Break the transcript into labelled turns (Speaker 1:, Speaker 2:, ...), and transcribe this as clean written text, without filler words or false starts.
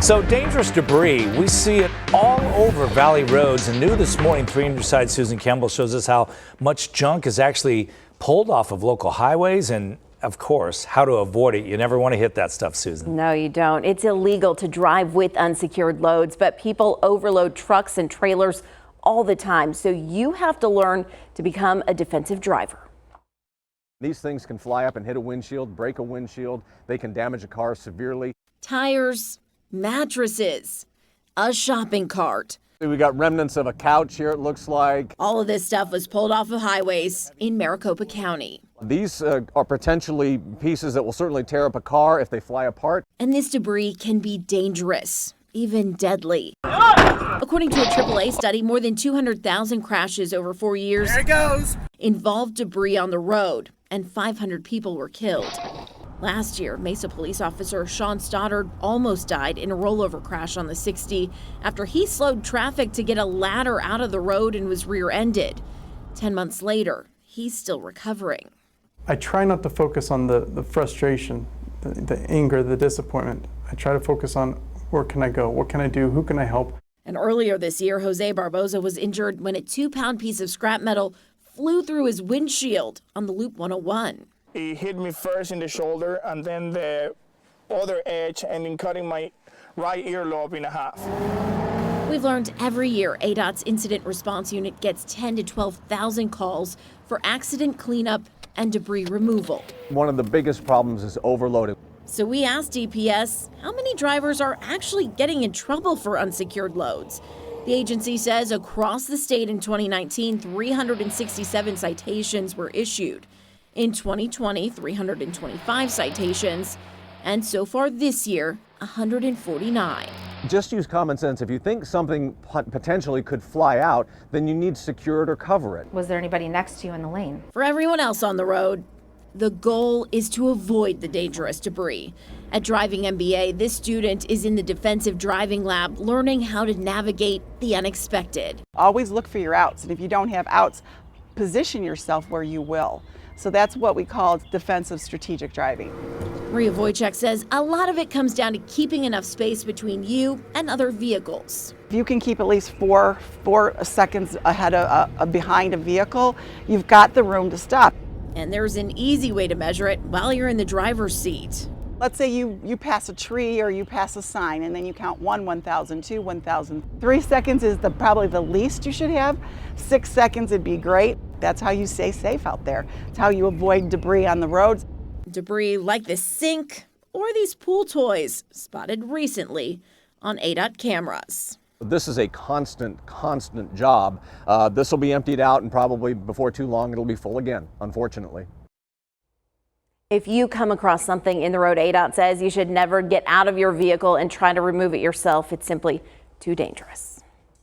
Speaker 1: So dangerous debris, we see it all over Valley roads, and new this morning, 3 on your side Susan Campbell shows us how much junk is actually pulled off of local highways and, of course, how to avoid it. You never want to hit that stuff, Susan.
Speaker 2: No, you don't. It's illegal to drive with unsecured loads, but people overload trucks and trailers all the time, so you have to learn to become a defensive driver.
Speaker 3: These things can fly up and hit a windshield, break a windshield. They can damage a car severely.
Speaker 2: Tires, mattresses, a shopping cart.
Speaker 3: We got remnants of a couch here, it looks like.
Speaker 2: All of this stuff was pulled off of highways in Maricopa County.
Speaker 3: These are potentially pieces that will certainly tear up a car if they fly apart.
Speaker 2: And this debris can be dangerous, even deadly. According to a AAA study, more than 200,000 crashes over 4 years involved debris on the road, and 500 people were killed. Last year, Mesa police officer Sean Stoddard almost died in a rollover crash on the 60 after he slowed traffic to get a ladder out of the road and was rear-ended. 10 months later, he's still recovering.
Speaker 4: I try not to focus on the frustration, the anger, the disappointment. I try to focus on where can I go, what can I do, who can I help.
Speaker 2: And earlier this year, Jose Barboza was injured when a 2-pound piece of scrap metal flew through his windshield on the Loop 101.
Speaker 5: He hit me first in the shoulder and then the other edge, and then cutting my right earlobe in half.
Speaker 2: We've learned every year ADOT's Incident Response Unit gets 10 to 12,000 calls for accident cleanup and debris removal.
Speaker 3: One of the biggest problems is overloading.
Speaker 2: So we asked DPS how many drivers are actually getting in trouble for unsecured loads. The agency says across the state in 2019, 367 citations were issued. In 2020, 325 citations, and so far this year, 149.
Speaker 3: Just use common sense. If you think something potentially could fly out, then you need to secure it or cover it.
Speaker 6: Was there anybody next to you in the lane?
Speaker 2: For everyone else on the road, the goal is to avoid the dangerous debris. At Driving MBA, this student is in the defensive driving lab learning how to navigate the unexpected.
Speaker 7: Always look for your outs, and if you don't have outs, position yourself where you will. So that's what we call defensive strategic driving.
Speaker 2: Maria Wojcik says a lot of it comes down to keeping enough space between you and other vehicles.
Speaker 7: If you can keep at least four seconds ahead of behind a vehicle, you've got the room to stop.
Speaker 2: And there's an easy way to measure it while you're in the driver's seat.
Speaker 7: Let's say you pass a tree or you pass a sign, and then you count 1, 1,000, 2, 1,000. 3 seconds is probably the least you should have. 6 seconds would be great. That's how you stay safe out there. It's how you avoid debris on the roads.
Speaker 2: Debris like this sink or these pool toys spotted recently on ADOT cameras.
Speaker 3: This is a constant job. This will be emptied out, and probably before too long it'll be full again, unfortunately.
Speaker 2: If you come across something in the road, ADOT says you should never get out of your vehicle and try to remove it yourself. It's simply too dangerous.